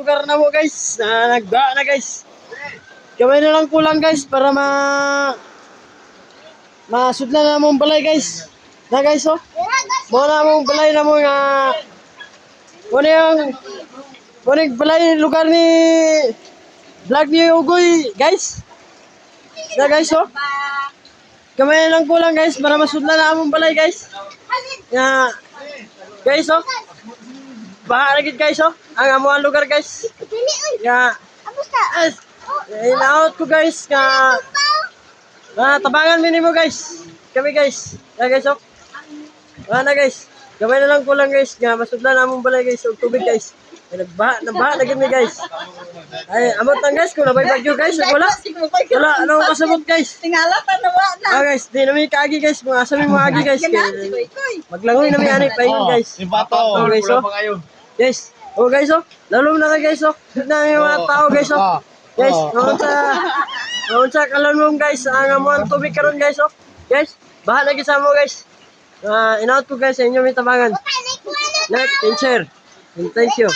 lugar na mo guys. Nagba na guys. Kamay na lang kulang guys para masudlan na mong balay guys. Na guys oh. Mo na mong balay na mo nga. Muna yung balay lugar ni vlog ni Ugoy guys. Na guys oh. Kamay na lang kulang guys para masudlan na mong balay guys. Nga guys oh. Baha lagi guys oh. Ang amuang lugar guys. Nga in-out ko guys nga tabangan minimo guys. Kami guys. Ya guys oh. Na guys. Gamay na lang kulang guys nga masudlan na mong balay guys og tubig guys. Nagbaha lagi mi guys. Ay amot lang guys kung nabay bagyo guys wala. Wala ano kasabot guys. Tingalatan na wa na. Guys, di namin kaagi guys. Mga asa mo agi guys. Maglangoy namin ani paingon guys. Ibato. Guys oh. Guys. Oh guys oh. Lalo na ka guys oh. Tignan yung mga tao guys oh. Guys, noon sa kalanmong guys, ang amuan tubig karon guys oh. Guys, baha lagi sa mo guys. In-out ko guys sa inyo may tabangan. Like and share. And thank you.